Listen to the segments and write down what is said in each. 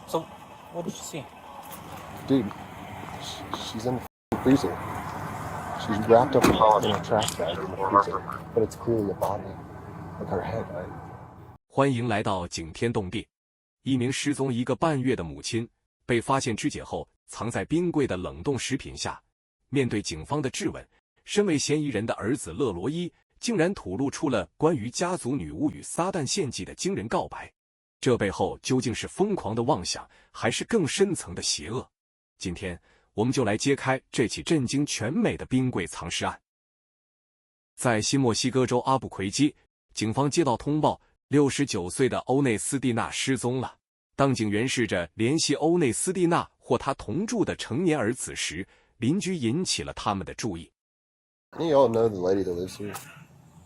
So, what did you see? Dude, she's in the freezer. She's wrapped up in a trash bag in the freezer, but it's clearly a body, like her head. 欢迎来到景天动地。一名失踪1个半月的母亲被发现肢解后，藏在冰柜的冷冻食品下。面对警方的质问，身为嫌疑人的儿子勒罗伊竟然吐露出了关于家族女巫与撒旦献祭的惊人告白。这背后究竟是疯狂的妄想，还是更深层的邪恶？今天我们就来揭开这起震惊全美的冰柜藏尸案。在新墨西哥州阿布奎基，警方接到通报，69岁的欧内斯蒂娜失踪了。当警员试着联系欧内斯蒂娜或她同住的成年儿子时，邻居引起了他们的注意。You all know the lady that lives here?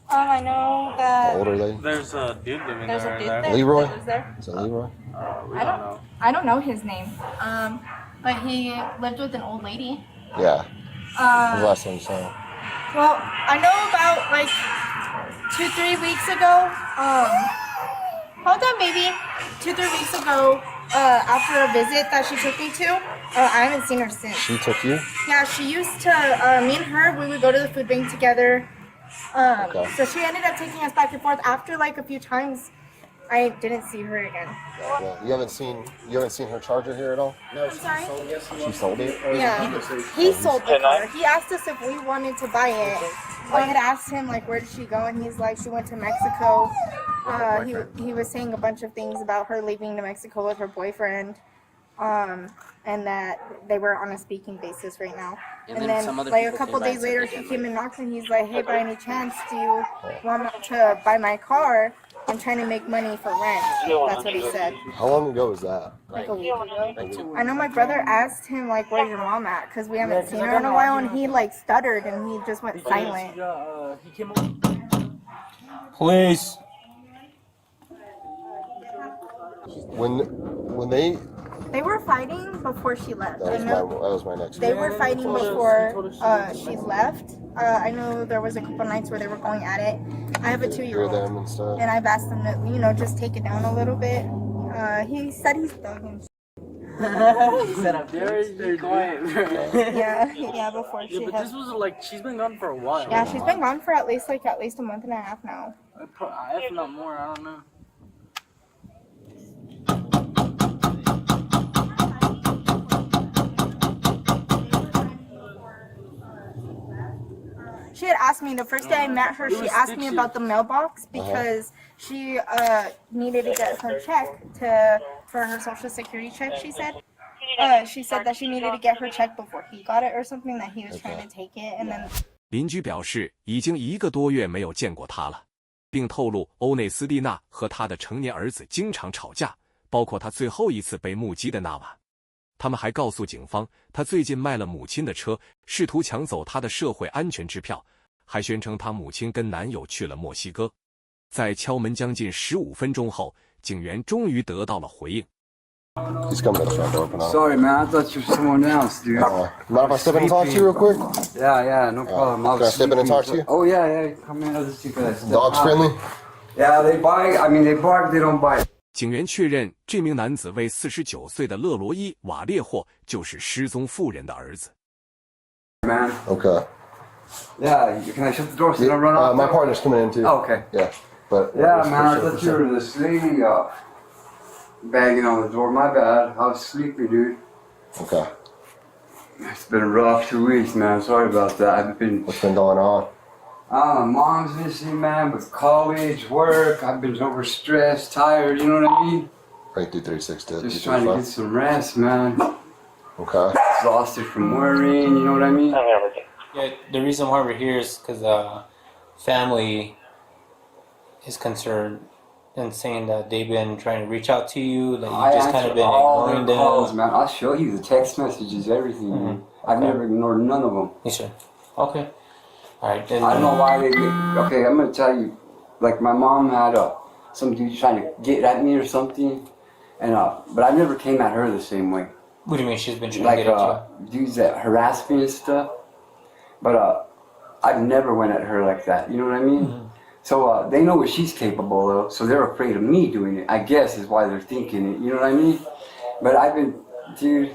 I know that. The older lady? There's a dude living There's there. a dude right? there. Leroy? That lives there. Is that Leroy? We don't know. I don't know his name. But he lived with an old lady. Yeah. When's the last time you saw him? Well, I know about like 2-3 weeks ago. Hold on, maybe 2-3 weeks ago. After a visit that she took me to, I haven't seen her since. She took you? Yeah, she used to. Me and her, we would go to the food bank together. Okay. So she ended up taking us back and forth. After like a few times, I didn't see her again. Yeah. You haven't seen her charger here at all? I'm sorry? She sold it? Yeah. He sold the car. He asked us if we wanted to buy it. I had asked him like, where did she go? And he's like, she went to Mexico. He was saying a bunch of things about her leaving to Mexico with her boyfriend. And that they were on a speaking basis right now. And then like a couple days later, he came and knocked and he's like, hey, by any chance, do you want to buy my car? I'm trying to make money for rent. That's what he said. How long ago was that? Like a week ago. I know my brother asked him like, where's your mom at? Because we haven't seen her in a while, and he like stuttered and he just went silent. Police. When They were fighting before she left. that was my next They one. were fighting before she left. I know there was a couple nights where they were going at it. I have a Hear 2-year-old, them and stuff. and I've asked them to, just take it down a little bit. He said he's done him. He said I'm very quiet. Yeah, before she But had. this was like she's been gone for a while. Yeah, she's been gone for at least a month and a half now. If not more, I don't know. She had asked me the first day I met her. She asked me about the mailbox because she needed to get her check for her social security check. She said that she needed to get her check before he got it or something. That he was trying to take it, and then. 邻居表示，已经1个多月没有见过他了，并透露欧内斯蒂娜和他的成年儿子经常吵架，包括他最后一次被目击的那晚。他们还告诉警方，他最近卖了母亲的车，试图抢走他的社会安全支票，还宣称他母亲跟男友去了墨西哥。在敲门将近15分钟后，警员终于得到了回应。He's coming to the front door. Open up. Sorry, man. I thought you were someone else, dude. Mind if I step in and talk to you real quick? Yeah, no problem. Can I step in and talk to you? Oh, yeah. Come in. I'll just take a step. Dogs friendly? Yeah, they bite. I mean, they bark, they don't bite. 警员确认，这名男子为49岁的勒罗伊·瓦列霍，就是失踪妇人的儿子。Man. Okay. Yeah, can I shut the door so you don't run off? My partner's coming in too. Oh, okay. Yeah. But Yeah, man, I thought you were this lady banging on the door. My bad. I was sleepy, dude. Okay. It's been a rough 2 weeks, man. Sorry about that. What's been going on? Mom's missing, man, with college, work. I've been overstressed, tired, you know what I mean? Right through 360. Just trying to get some rest, man. Okay. Exhausted from worrying, you know what I mean? Yeah, the reason why we're here is because family is concerned and saying that they've been trying to reach out to you, that you just kind of been ignoring them. Calls, man. I'll show you the text messages, everything. Man. I've never ignored none of them. Yes, sir. Okay. All right. Then, I don't know why they get. Okay, I'm gonna tell you. Like my mom had some dude trying to get at me or something, and but I never came at her the same way. What do you mean she's been trying to get at you? Dudes that harass me and stuff. But I've never went at her like that. You know what I mean? Mm-hmm. So they know what she's capable of, so they're afraid of me doing it. I guess is why they're thinking it. You know what I mean? But I've been, dude,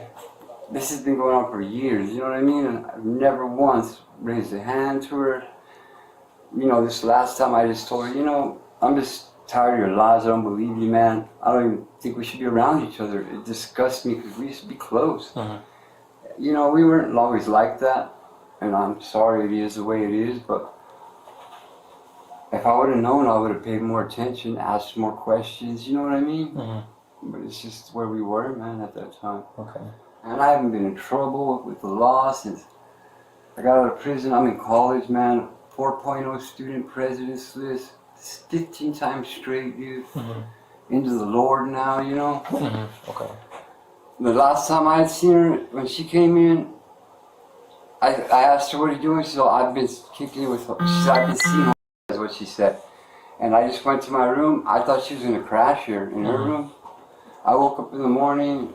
this has been going on for years, you know what I mean? And I've never once raised a hand to her. You know, this last time I just told her, you know, I'm just tired of your lies. I don't believe you, man. I don't even think we should be around each other. It disgusts me because we used to be close. You know, we weren't always like that. And I'm sorry it is the way it is, but if I would have known, I would have paid more attention, asked more questions, you know what I mean? But it's just where we were, man, at that time. Okay. And I haven't been in trouble with the law since I got out of prison. I'm in college, man. 4.0 student president's list. 15 times straight, dude. Into the Lord now, you know? Okay. The last time I had seen her, when she came in, I asked her, what are you doing? She said, I've been kicking it with her. She said, I've been seeing her, is what she said. And I just went to my room. I thought she was going to crash here in her room. I woke up in the morning.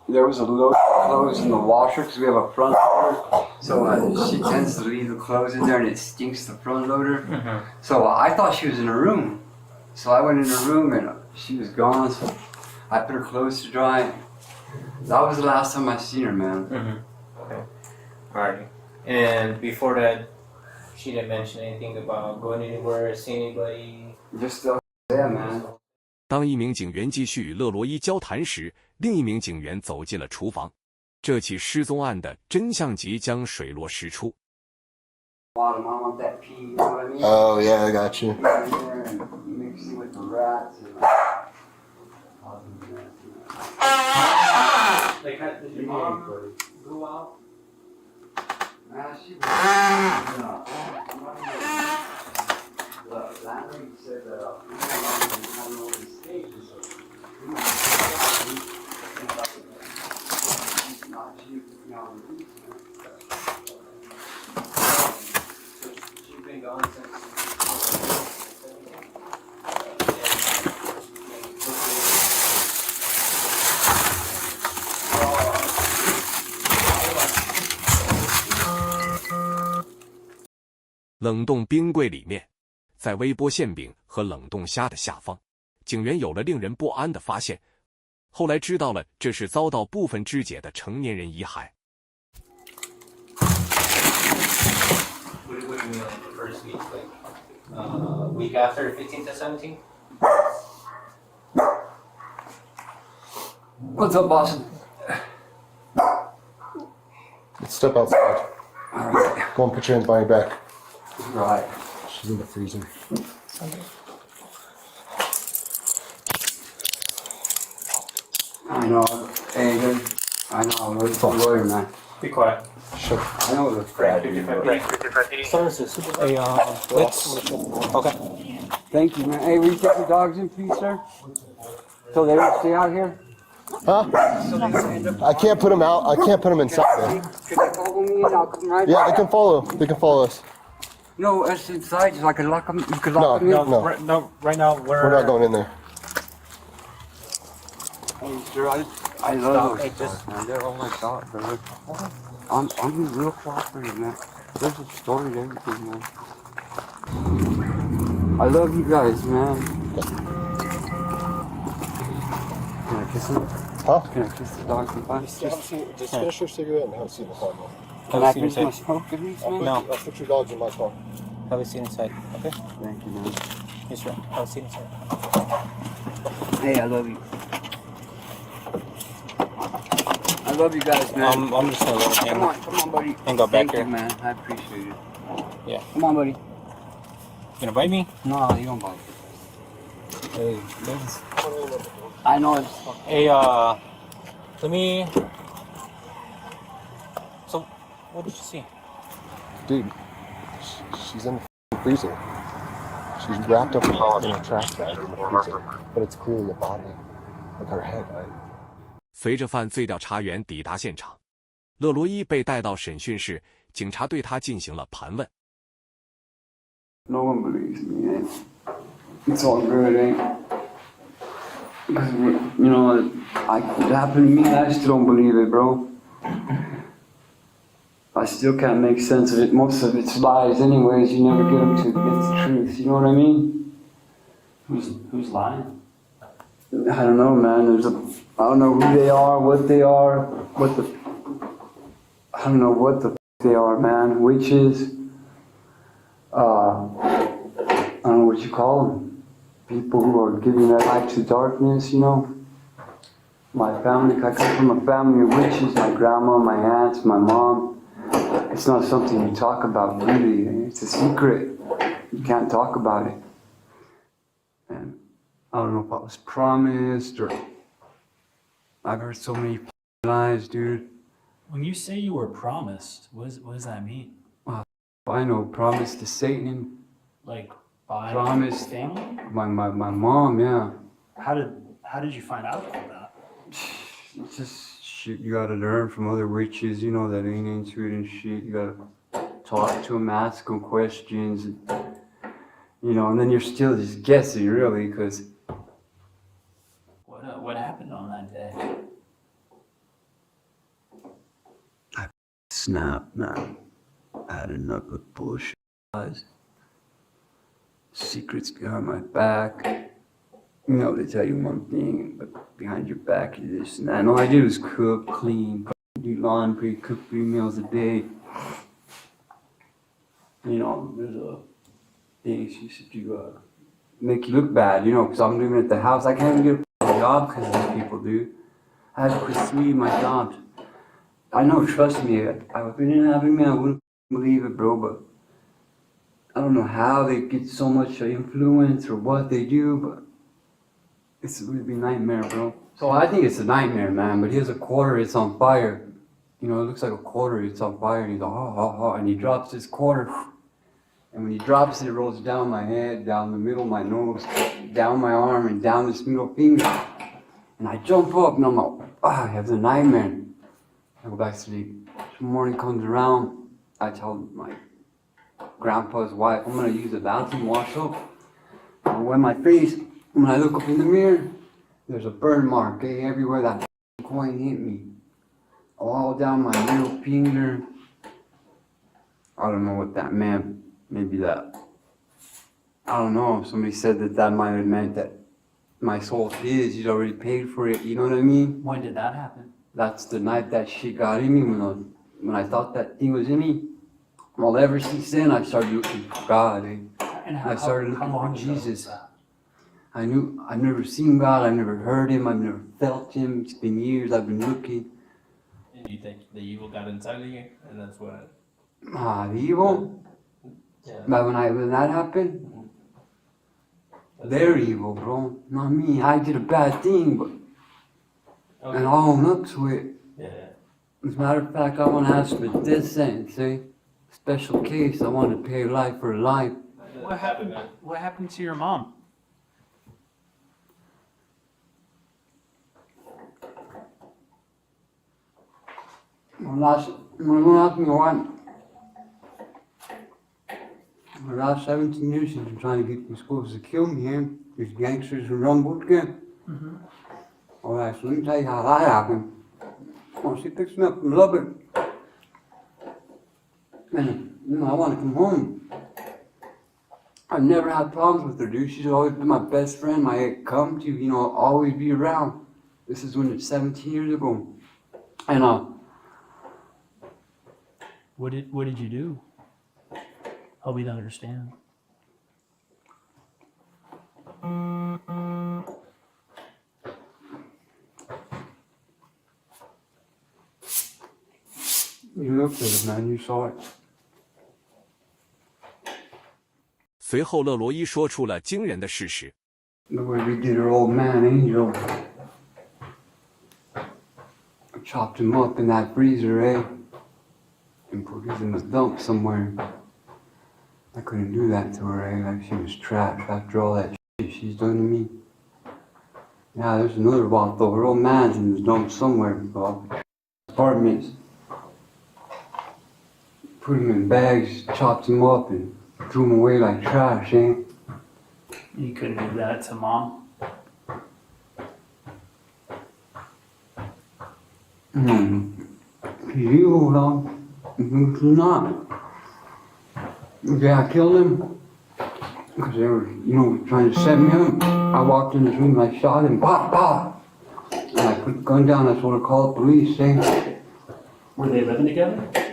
There was a load of clothes in the washer because we have a front loader. So she tends to leave the clothes in there and it stinks, the front loader. So I thought she was in her room. So I went in her room and she was gone. So I put her clothes to dry. That was the last time I seen her, man. Okay. Alright. And before that, she didn't mention anything about going anywhere, seeing anybody? Just yeah, man. 当一名警员继续与勒罗伊交谈时，另一名警员走进了厨房。这起失踪案的真相即将水落石出。Oh yeah, I got you. Did your mom go out? The landlady said that She's been gone since. "冷冻冰柜里面，在微波馅饼和冷冻虾的下方，警员有了令人不安的发现。后来知道了，这是遭到部分肢解的成年人遗骸。What do you mean like the first week? Like week after 15 to 17? What's up, boss? Let's step outside. Alright. Go and put your hands behind your back. Right. She's in the freezer. I know. Hey, dude. I know. What's the lawyer, man? Be quiet. Sure. I know the Fred. Services. Hey, let's. Okay. Thank you, man. Hey, will you take the dogs in, please, sir? So they don't stay out here? Huh? I can't put them out. I can't put them inside there. Can they follow me and I'll come right Yeah, back? they can follow. They can follow us. No, it's inside. So I can lock them. You can lock them in. No. Right now We're not going in there. Hey, sir, I love those dogs, man. They're all my dogs, brother. I'm real cooperative, man. There's a story to everything, man. I love you guys, man. Can I kiss him? Huh? Can I kiss the dog goodbye? Just finish your cigarette and have a seat in the car. Can I kiss my smoke at least, man? No. I'll put your dogs in my car. Have a seat inside. Okay. Thank you, man. Yes, sir. Have a seat inside. Hey, I love you. I love you guys, man. I'm just gonna let him Come on, buddy. and go back Thank here. you, man. I appreciate it. Yeah. Come on, buddy. You gonna bite me? No, you don't bite. Hey, I know it's Hey, let me. So, what did you see? Dude, she's in the freezer. She's wrapped up in a trash bag in the freezer. But it's clearly a body. Like her head, right? 随着犯罪调查员抵达现场，勒罗伊被带到审讯室，警察对他进行了盘问。No one believes me, eh? It's all good, eh? Because, you know, it happened to me, I still don't believe it, bro. I still can't make sense of it. Most of it's lies anyways. You never get them to get the truth. You know what I mean? Who's lying? I don't know, man. I don't know who they are, what they are, I don't know what the they are, man. Witches. I don't know what you call them. People who are giving their life to darkness, you know. My family, I come from a family of witches. My grandma, my aunts, my mom. It's not something you talk about, really. It's a secret. You can't talk about it. And I don't know if I was promised or... I've heard so many lies, dude. When you say you were promised, what does that mean? I know, promised to Satan. Like by Promised. family? My mom, yeah. How did you find out about that? It's just shit you gotta learn from other witches, you know, that ain't into it and shit. You gotta talk to them, ask them questions, you know, and then you're still just guessing, really, because... What happened on that day? Snap, man. I had enough of bullshit. Secrets behind my back. You know, they tell you one thing, but behind your back is this and that. And all I did was cook, clean, do laundry, cook 3 meals a day. You know, there's a thing she used to make you look bad, you know, because I'm living at the house. I can't even get a job because these people do. I had to quit 3 of my jobs. I know, trust me, if it didn't happen to me, I wouldn't believe it, bro, but I don't know how they get so much influence or what they do, but it's a really nightmare, bro. So I think it's a nightmare, man, but here's a quarter, it's on fire. You know, it looks like a quarter, it's on fire, and he's like, and he drops this quarter. And when he drops it, it rolls down my head, down the middle of my nose, down my arm, and down this middle finger. And I jump up, and I'm like, I have a nightmare. I go back to sleep. The morning comes around, I tell my grandpa's wife, I'm gonna use the bathroom, wash up. I wet my face. When I look up in the mirror, there's a burn mark, okay, everywhere that coin hit me. All down my middle finger. I don't know what that meant. Maybe that, I don't know, somebody said that might have meant that my soul is, he's already paid for it, you know what I mean? When did that happen? That's the night that shit got in me, when I thought that thing was in me. Well, ever since then, I started looking for God, eh? And I started looking long for ago was Jesus. that? I've never seen God, I've never heard him, I've never felt him. It's been years I've been looking. And you think the evil got inside of you, and that's what? The evil? Yeah. But when that happened, they're evil, bro. Not me. I did a bad thing, but and I'll own up to it. Yeah. As a matter of fact, I want to ask for a death sentence, eh? Special case. I want to pay life for life. What happened to your mom? Don't ask me why. For the last 17 years, she's been trying to get these schools to kill me, eh? These gangsters who run boot camp. Alright, so let me tell you how that happened. Well, she picks me up from Lubbock. And, you know, I want to come home. I've never had problems with her, dude. She's always been my best friend, my come to, you know, always be around. This is when it's 17 years ago. And, What did you do? Help me to understand. you looked at it, man. You saw it. 随后，勒罗伊说出了惊人的事实。 The way we did her old man, Angel. I chopped him up in that freezer, eh? And put him in the dump somewhere. I couldn't do that to her, eh? Like she was trash after all that shit she's done to me. Yeah, there's another vault though. Her old man's in the dump somewhere, Bob. Apartments. Put him in bags, chopped him up, and threw him away like trash, eh? You couldn't do that to mom? He's evil, dog. He's not. Yeah, I killed him. Because they were, you know, trying to set me up. I walked in his room and I shot him. Pop, pop. And I put the gun down. I told her to call the police. Were they living together? I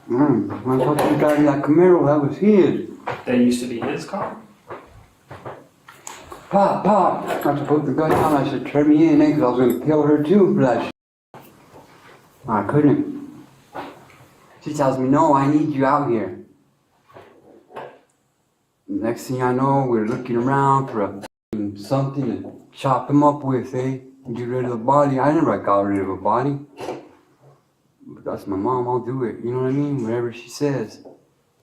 thought you driving that Camaro. That was his. That used to be his car? Pop, pop. I put the gun down. I said, turn me in, because I was going to kill her too for that shit. I couldn't. She tells me, no, I need you out here. Next thing I know, we're looking around for something to chop him up with, and get rid of the body. I never got rid of a body. But that's my mom, I'll do it. You know what I mean? Whatever she says.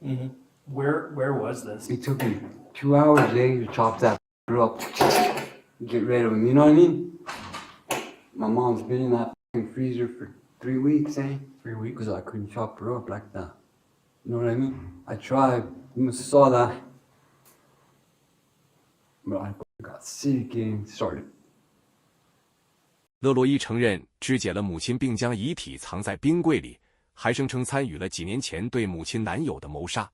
Mm-hmm. Where was this? It took me 2 hours, to chop that up, get rid of him. You know what I mean? My mom's been in that freezer for 3 weeks, 3 weeks, because I couldn't chop her up like that. You know what I mean? I tried. You must have saw that. But I got sick and started. 勒罗伊承认肢解了母亲，并将遗体藏在冰柜里，还声称参与了几年前对母亲男友的谋杀。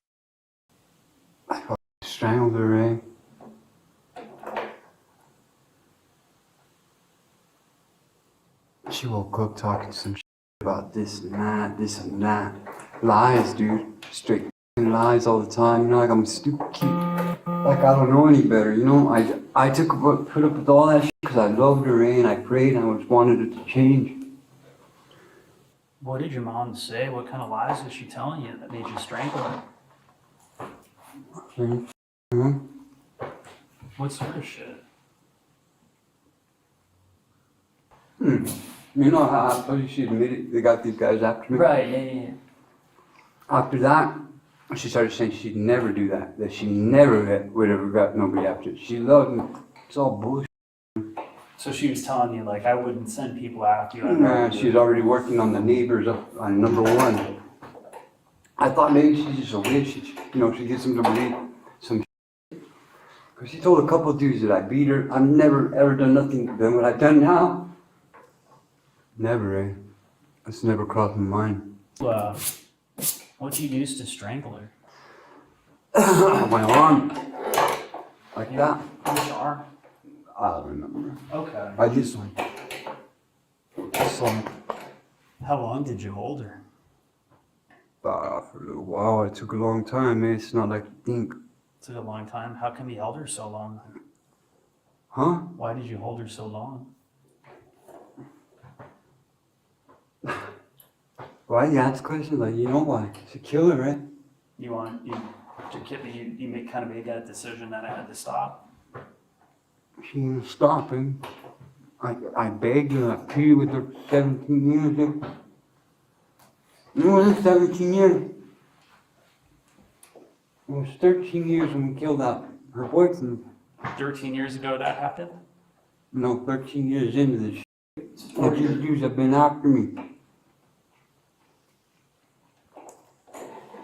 I strangled her, She woke up talking some shit about this and that. Lies, dude. Straight lies all the time. You know, like I'm a stupid kid. Like I don't know any better, you know? I put up with all that shit because I loved her, and I prayed and I just wanted it to change. What did your mom say? What kind of lies was she telling you that made you strangle her? Mm-hmm. What sort of shit? You know how I told you she admitted they got these guys after me? Right, yeah. After that, she started saying she'd never do that. That she never would have got nobody after it. She loved me. It's all bullshit. So she was telling you, like, I wouldn't send people after you. Nah, she's already working on the neighbors up on number 1. I thought maybe she's just a witch. She gets them to believe some shit. Because she told a couple of dudes that I beat her. I've never ever done nothing than what I've done now. Never, That's never crossed my mind. What'd you use to strangle her? My arm. Like that. Which arm? I don't remember. Okay. I just like. How long did you hold her? For a little while. It took a long time, It's not like you think. It took a long time. How come you held her so long? Huh? Why did you hold her so long? Why you ask questions like, why? It's a killer, right? You kind of made that decision that I had to stop. She didn't stop him. I begged her, I pleaded with her 17 years ago. You know, it's 17 years. It was 13 years when we killed her boyfriend. 13 years ago that happened? No, 13 years into this shit. All these dudes have been after me.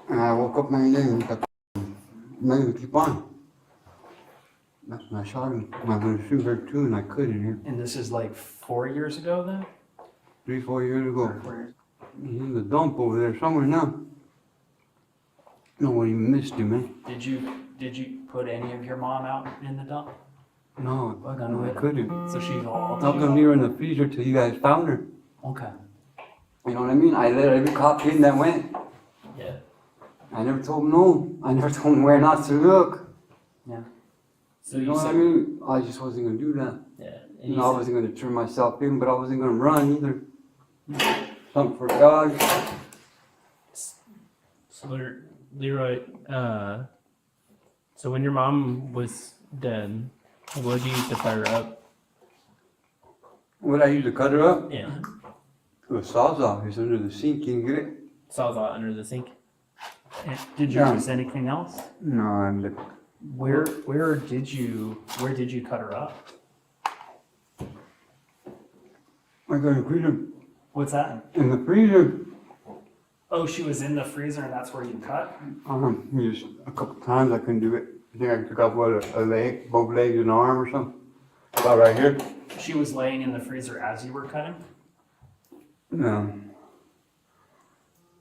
And I woke up one day and got to keep on. That's when I shot him. I was going to shoot her too, and I couldn't. And this is like 4 years ago then? 3-4 years ago. 4 years. He's in the dump over there somewhere now. Nobody missed him, man. Did you put any of your mom out in the dump? No, I couldn't. So she's all. How come you were in the freezer till you guys found her? Okay. You know what I mean? I let every cop in that went. Yeah. I never told them no. I never told them where not to look. Yeah. So You know what I mean? I just wasn't going to do that. Yeah. I wasn't going to turn myself in, but I wasn't going to run either. Something for God. So Leroy, so when your mom was dead, what did you use to cut her up? What I used to cut her up? Yeah. The sawzall is under the sink. Can you get it? Sawzall under the sink. And did you Yeah. use anything else? No, I'm the. Where did you cut her up? I got a freezer. What's that? In the freezer. Oh, she was in the freezer and that's where you cut? Just a couple times I couldn't do it. I think I took off a leg, both legs and an arm or something. About right here. She was laying in the freezer as you were cutting? No.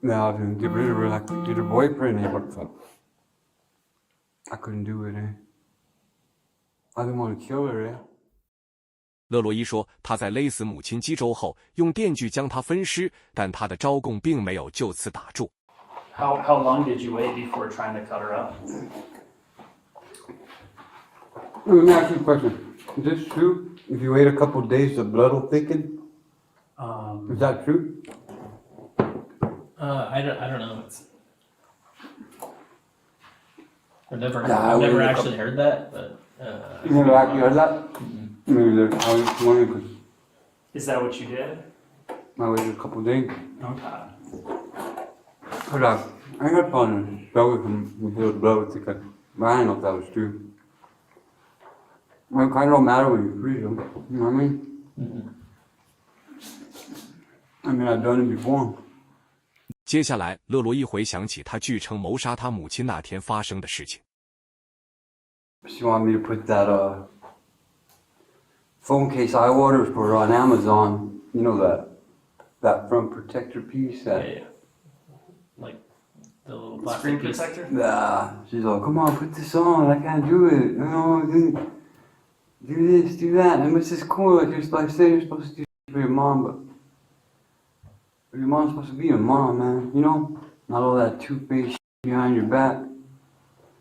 No, I didn't get rid of her like did her boyfriend. What the fuck? I couldn't do it, I didn't want to kill her, eh? 勒罗伊说，他在勒死母亲几周后，用电锯将她分尸，但他的招供并没有就此打住。How long did you wait before trying to cut her up? Let me ask you a question. Is this true? If you wait a couple of days, the blood will thicken? Is that true? I don't know. I've never actually heard that, but You never actually heard that? Maybe there. I was just wondering because Is that what you did? I waited a couple of days. Okay. But I got fun. Blood with the blood was thicker. But I didn't know if that was true. Well, it kind of don't matter when you freeze them. You know what I mean? I mean, I've done it before. 接下来，勒罗伊回想起他据称谋杀他母亲那天发生的事情。She wanted me to put that phone case I ordered for her on Amazon. You know that front protector piece. yeah. Like the little plastic Screen piece. protector? Yeah. She's like, come on, put this on. I can't do it. You know, do this, do that. And this is cool. Like I say, you're supposed to do this for your mom, but your mom's supposed to be your mom, man. You know, not all that two-faced behind your back.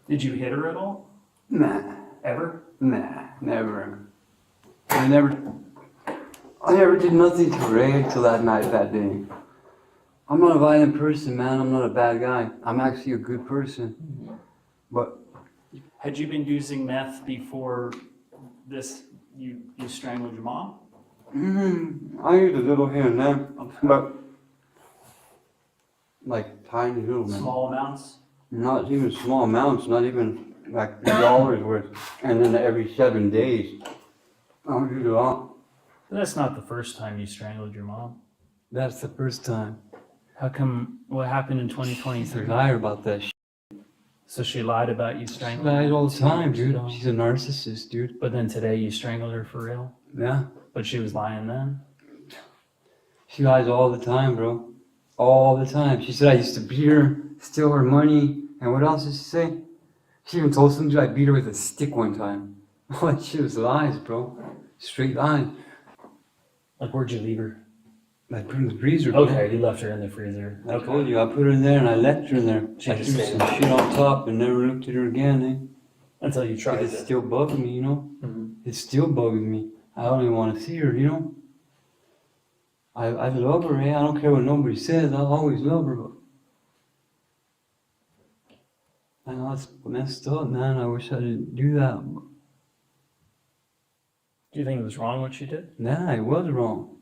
Did you hit her at all? Nah, Ever? nah, never. I never did nothing to Ray until that night, that day. I'm not a violent person, man. I'm not a bad guy. I'm actually a good person. But Had you been using meth before this? You strangled your mom? I used a little here and there, but like tiny little, man. Small amounts? Not even small amounts, not even like $3 worth. And then every 7 days, I don't do a lot. That's not the first time you strangled your mom. That's the first time. How come? What happened in She's a 2023? liar about that shit. So she lied about you She strangling lies her? all the time, dude. She's a narcissist, dude. But then today you strangled her for real? Yeah. But she was lying then? She lies all the time, bro. All the time. She said I used to beat her, steal her money, and what else did she say? She even told some dude I beat her with a stick one time. All that shit was lies, bro. Straight lies. Like, where'd you leave her? I put her in the freezer, bro. Okay, you left her in the freezer. I told you, I put her in there and I left her in there. She I just threw stayed some shit on top and never looked at her again, eh? Until you tried It's it. still bugging me, you know? Mhm. It's still bugging me. I don't even want to see her, you know? I love her, eh? I don't care what nobody says. I'll always love her, but I know it's messed up, man. I wish I didn't do that. But Do you think it was wrong what she did? nah, it was wrong.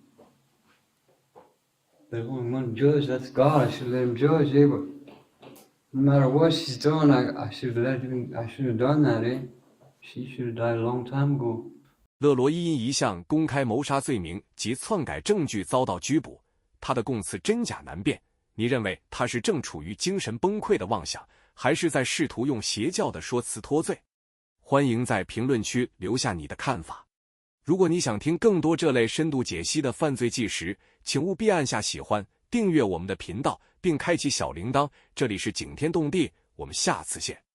There's only one judge, that's God. I should let him judge, eh? But no matter what she's done, I should have done that, eh? She should have died a long time ago. 勒罗伊因一项公开谋杀罪名及篡改证据遭到拘捕，他的供词真假难辨。你认为他是正处于精神崩溃的妄想，还是在试图用邪教的说辞脱罪？欢迎在评论区留下你的看法。如果你想听更多这类深度解析的犯罪纪实，请务必按下喜欢，订阅我们的频道，并开启小铃铛。这里是景天动地，我们下次见。